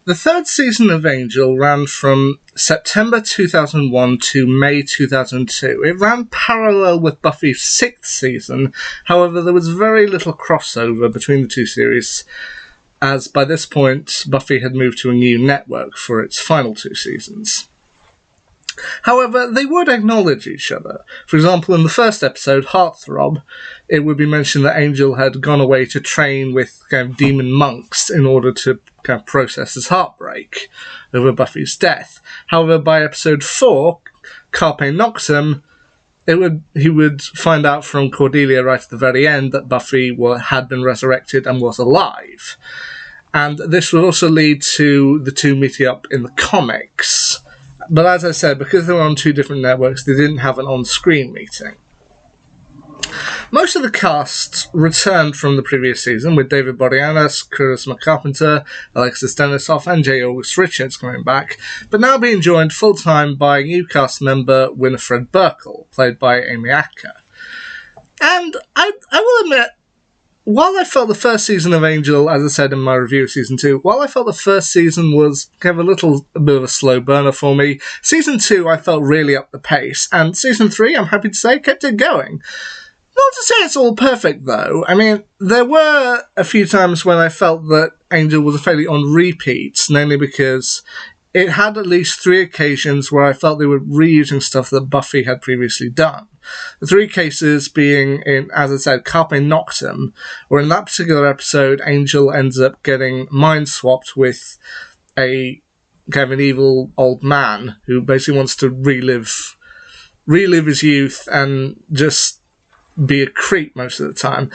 The third season of Angel ran from September 2001 to May 2002. It ran parallel with Buffy's sixth season, however there was very little crossover between the two series, as by this point Buffy had moved to a new network for its final two seasons. However, they would acknowledge each other. For example, in the first episode, Heartthrob, it would be mentioned that Angel had gone away to train with kind of demon monks in order to kind of process his heartbreak over Buffy's death. However, by episode 4, Carpe Noctem, he would find out from Cordelia right at the very end that Buffy had been resurrected and was alive. And this would also lead to the two meeting up in the comics. But as I said, because they were on two different networks, they didn't have an on-screen meeting. Most of the cast returned from the previous season, with David Boreanaz, Charisma Carpenter, Alexis Denisoff, and J. August Richards coming back, but now being joined full-time by new cast member Winifred Burkle, played by Amy Acker. And I will admit, while I felt the first season of Angel, as I said in my review of Season 2, while I felt the first season was kind of a bit of a slow burner for me, Season 2 I felt really up the pace, and Season 3, I'm happy to say, kept it going. Not to say it's all perfect, though. I mean, there were a few times when I felt that Angel was fairly on repeat, namely because it had at least 3 occasions where I felt they were reusing stuff that Buffy had previously done. The 3 cases being in, as I said, Carpe Noctem, where in that particular episode, Angel ends up getting mind swapped with a kind of an evil old man who basically wants to relive his youth and just be a creep most of the time.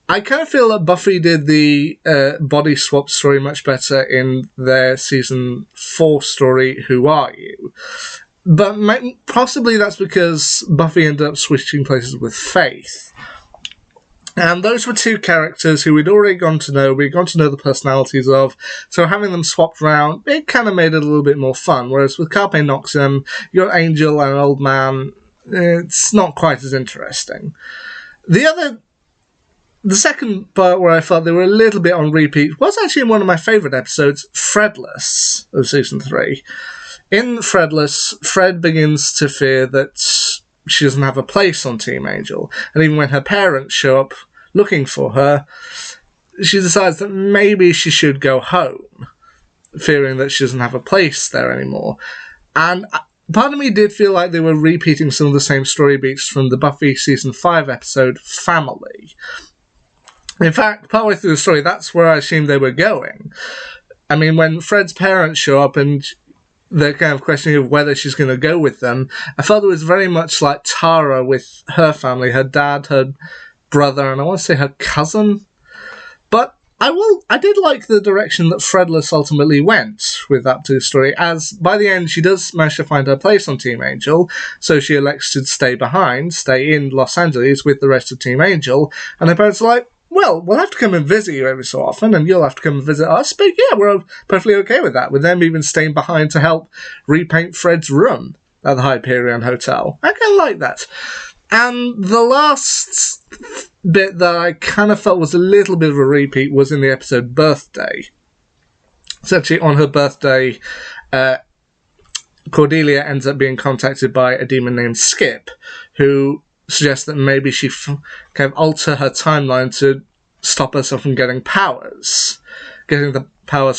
I kind of feel that Buffy did the body swap story much better in their Season 4 story, Who Are You? But possibly that's because Buffy ended up switching places with Faith. And those were 2 characters who we'd already gone to know, we'd gone to know the personalities of, so having them swapped around, it kind of made it a little bit more fun. Whereas with Carpe Noctem, you got Angel and an old man, it's not quite as interesting. The second part where I felt they were a little bit on repeat was actually in one of my favourite episodes, Fredless, of Season 3. In Fredless, Fred begins to fear that she doesn't have a place on Team Angel, and even when her parents show up looking for her, she decides that maybe she should go home, fearing that she doesn't have a place there anymore. And part of me did feel like they were repeating some of the same story beats from the Buffy Season 5 episode, Family. In fact, partway through the story, that's where I assumed they were going. I mean, when Fred's parents show up and they're kind of questioning of whether she's going to go with them, I felt it was very much like Tara with her family, her dad, her brother, and I want to say her cousin. But I did like the direction that Fredless ultimately went with that particular story, as by the end she does manage to find her place on Team Angel, so she elects to stay in Los Angeles with the rest of Team Angel, and her parents are like, well, we'll have to come and visit you every so often, and you'll have to come and visit us, but yeah, we're perfectly okay with that, with them even staying behind to help repaint Fred's room at the Hyperion Hotel. I kind of like that. And the last bit that I kind of felt was a little bit of a repeat was in the episode Birthday. Essentially, on her birthday, Cordelia ends up being contacted by a demon named Skip, who suggests that maybe she can alter her timeline to stop herself from getting the powers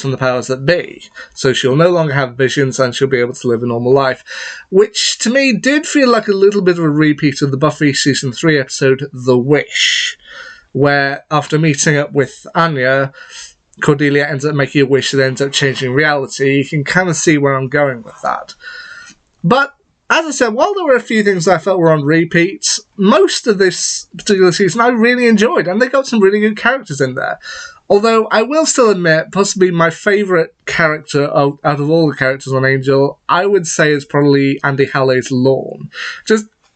from the powers that be. So she'll no longer have visions and she'll be able to live a normal life. Which, to me, did feel like a little bit of a repeat of the Buffy Season 3 episode, The Wish, where after meeting up with Anya, Cordelia ends up making a wish that ends up changing reality. You can kind of see where I'm going with that. But as I said, while there were a few things I felt were on repeats, most of this particular season I really enjoyed, and they got some really good characters in there. Although I will still admit, possibly my favourite character out of all the characters on Angel, I would say is probably Andy Halley's Lorne.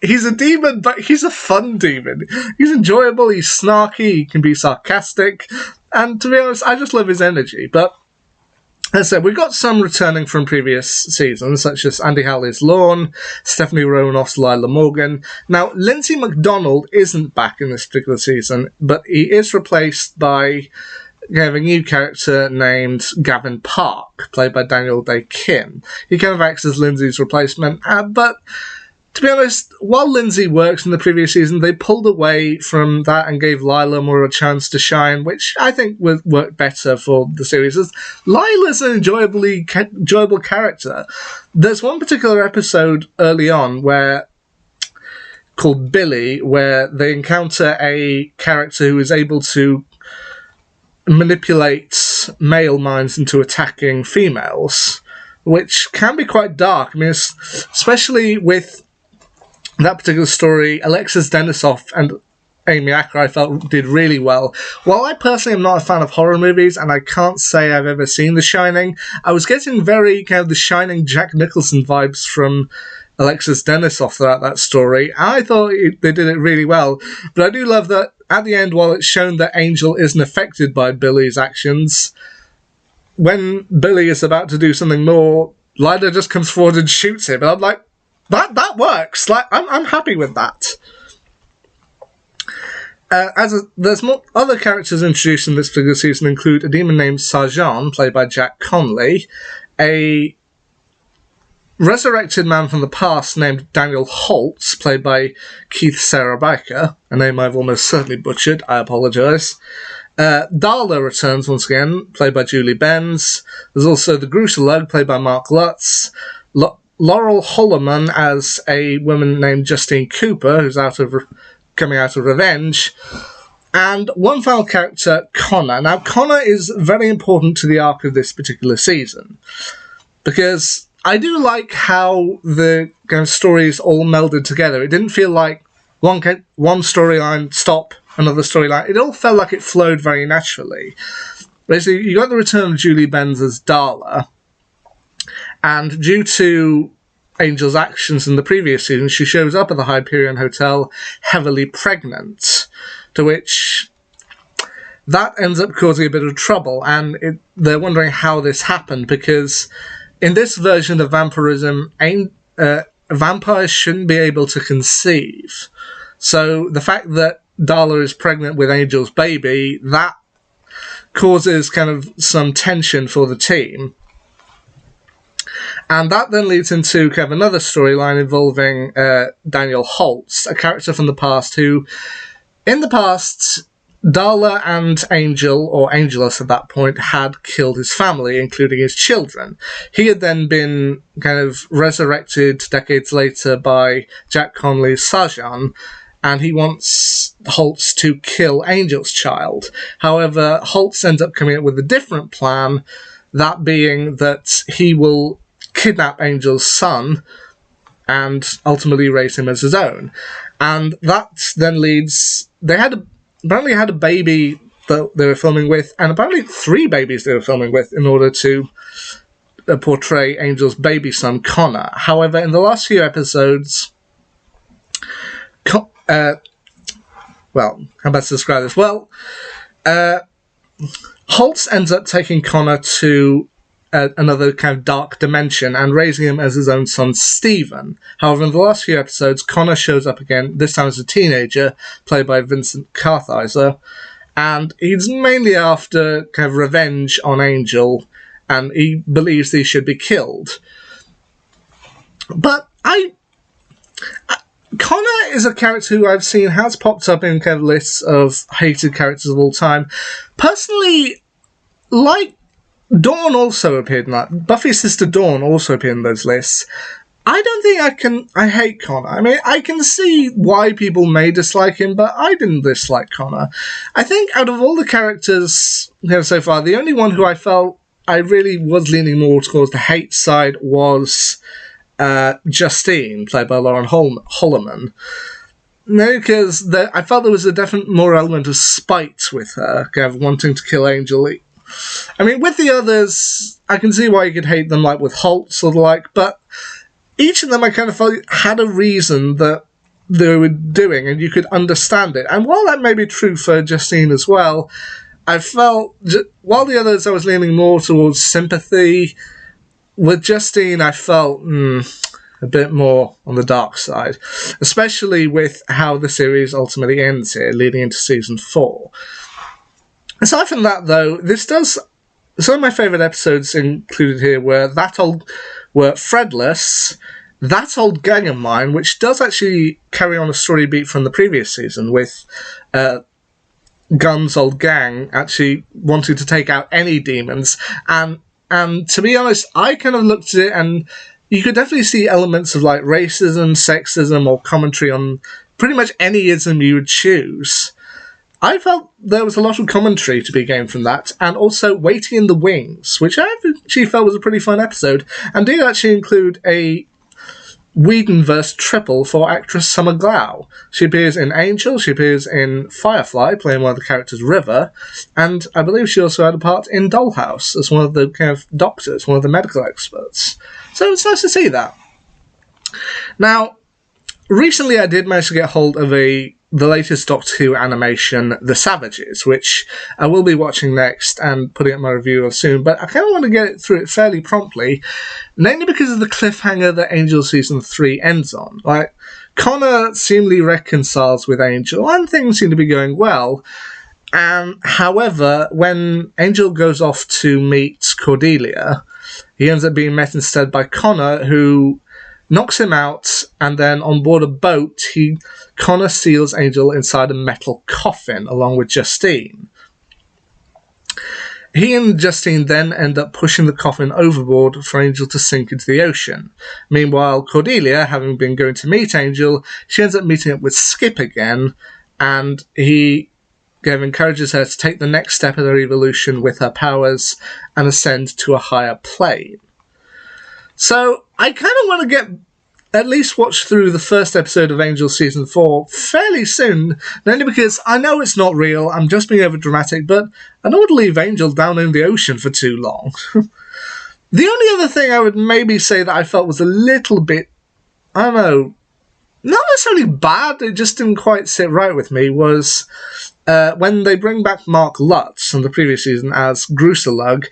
He's a demon, but he's a fun demon. He's enjoyable, he's snarky, he can be sarcastic, and to be honest, I just love his energy. But as I said, we've got some returning from previous seasons, such as Andy Halley's Lorne, Stephanie Romanoff's Lila Morgan. Now, Lindsay McDonald isn't back in this particular season, but he is replaced by you have a new character named Gavin Park, played by Daniel Day Kim. He kind of acts as Lindsay's replacement, but to be honest, while Lindsay works in the previous season, they pulled away from that and gave Lila more of a chance to shine, which I think would work better for the series. Lila's an enjoyable character. There's one particular episode early on called Billy, where they encounter a character who is able to manipulate male minds into attacking females, which can be quite dark. I mean, especially with that particular story, Alexis Denisov and Amy Acker, I felt, did really well. While I personally am not a fan of horror movies, and I can't say I've ever seen The Shining, I was getting very kind of The Shining Jack Nicholson vibes from Alexis Denisov throughout that story. I thought they did it really well. But I do love that at the end, while it's shown that Angel isn't affected by Billy's actions, when Billy is about to do something more, Lila just comes forward and shoots him. And I'm like, that works. Like, I'm happy with that. There's more other characters introduced in this particular season include a demon named Sarjan, played by Jack Conley, a resurrected man from the past named Daniel Holtz, played by Keith Sarabica, a name I've almost certainly butchered, I apologise. Darla returns once again, played by Julie Benz. There's also the Gruselug, played by Mark Lutz. Laurel Holloman as a woman named Justine Cooper, who's coming out of revenge. And one final character, Connor. Now, Connor is very important to the arc of this particular season, because I do like how the kind of stories all melded together. It didn't feel like one storyline, stop, another storyline. It all felt like it flowed very naturally. Basically, you got the return of Julie Benz as Darla, and due to Angel's actions in the previous season, she shows up at the Hyperion Hotel heavily pregnant, to which that ends up causing a bit of trouble, and they're wondering how this happened, because in this version of vampirism, vampires shouldn't be able to conceive. So the fact that Darla is pregnant with Angel's baby, that causes kind of some tension for the team. And that then leads into kind of another storyline involving Daniel Holtz, a character from the past who, in the past, Darla and Angel, or Angelus at that point, had killed his family, including his children. He had then been kind of resurrected decades later by Jack Conley's Sarjan, and he wants Holtz to kill Angel's child. However, Holtz ends up coming up with a different plan, that being that he will kidnap Angel's son and ultimately raise him as his own. And that then leads... apparently had a baby that they were filming with, and apparently 3 babies they were filming with in order to portray Angel's baby son, Connor. However, in the last few episodes... well, how best to describe this? Well, Holtz ends up taking Connor to another kind of dark dimension and raising him as his own son, Stephen. However, in the last few episodes, Connor shows up again, this time as a teenager, played by Vincent Kartheiser, and he's mainly after kind of revenge on Angel, and he believes he should be killed. But Connor is a character who I've seen has popped up in kind of lists of hated characters of all time. Personally, like Dawn also appeared in that. Buffy's sister Dawn also appeared in those lists. I don't think I hate Connor. I mean, I can see why people may dislike him, but I didn't dislike Connor. I think out of all the characters here so far, the only one who I felt I really was leaning more towards the hate side was Justine, played by Lauren Holloman. No, because I felt there was a definite more element of spite with her, kind of wanting to kill Angel. I mean, with the others, I can see why you could hate them, like with Holtz or the like, but each of them I kind of felt had a reason that they were doing, and you could understand it. And while that may be true for Justine as well, I felt, while the others I was leaning more towards sympathy, with Justine I felt a bit more on the dark side, especially with how the series ultimately ends here, leading into season 4. Aside from that, though, some of my favourite episodes included here were Fredless, That Old Gang of Mine, which does actually carry on a story beat from the previous season with Gunn's old gang actually wanting to take out any demons. And to be honest, I kind of looked at it and you could definitely see elements of like racism, sexism, or commentary on pretty much any ism you would choose. I felt there was a lot of commentary to be gained from that, and also Waiting in the Wings, which I actually felt was a pretty fun episode, and did actually include a Whedonverse triple for actress Summer Glau. She appears in Angel, she appears in Firefly, playing one of the characters, River, and I believe she also had a part in Dollhouse as one of the kind of doctors, one of the medical experts. So it's nice to see that. Now, recently I did manage to get hold of the latest Doctor Who animation, The Savages, which I will be watching next and putting up my review of soon, but I kind of want to get through it fairly promptly, mainly because of the cliffhanger that Angel Season 3 ends on. Like, Connor seemingly reconciles with Angel, and things seem to be going well. However, when Angel goes off to meet Cordelia, he ends up being met instead by Connor, who knocks him out, and then on board a boat, Connor seals Angel inside a metal coffin along with Justine. He and Justine then end up pushing the coffin overboard for Angel to sink into the ocean. Meanwhile, Cordelia, having been going to meet Angel, she ends up meeting up with Skip again, and he encourages her to take the next step in her evolution with her powers and ascend to a higher plane. So, I kind of want to at least watch through the first episode of Angel Season 4 fairly soon, not only because I know it's not real, I'm just being overdramatic, but I don't want to leave Angel down in the ocean for too long. The only other thing I would maybe say that I felt was a little bit, I don't know, not necessarily bad, it just didn't quite sit right with me, was when they bring back Mark Lutz from the previous season as Gruselug.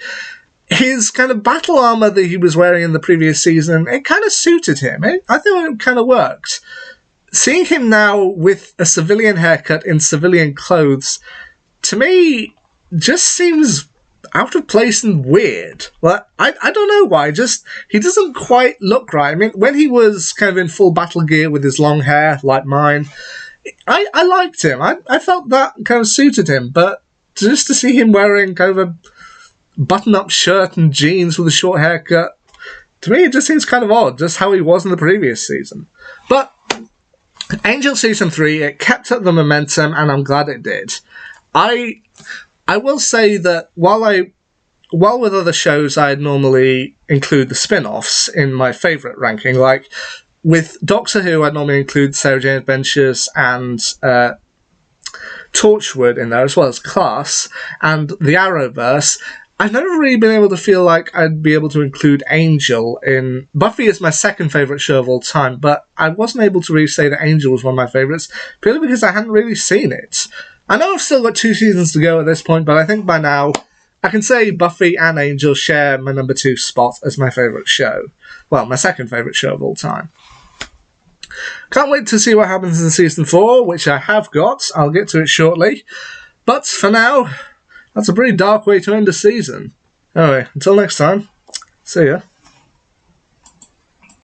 His kind of battle armor that he was wearing in the previous season, it kind of suited him. I think it kind of worked. Seeing him now with a civilian haircut in civilian clothes, to me, just seems out of place and weird. Like, I don't know why, he doesn't quite look right. I mean, when he was kind of in full battle gear with his long hair, like mine, I liked him. I felt that kind of suited him, but just to see him wearing kind of a button-up shirt and jeans with a short haircut, to me it just seems kind of odd, just how he was in the previous season. But Angel Season 3, it kept up the momentum, and I'm glad it did. I will say that while with other shows I'd normally include the spin-offs in my favourite ranking, like with Doctor Who I'd normally include Sarah Jane Adventures and Torchwood in there, as well as Class, and the Arrowverse. I've never really been able to feel like I'd be able to include Angel in... Buffy is my second favourite show of all time, but I wasn't able to really say that Angel was one of my favourites, purely because I hadn't really seen it. I know I've still got 2 seasons to go at this point, but I think by now I can say Buffy and Angel share my number 2 spot as my favourite show. Well, my second favourite show of all time. Can't wait to see what happens in Season 4, which I have got. I'll get to it shortly. But for now, that's a pretty dark way to end a season. Anyway, until next time, see ya.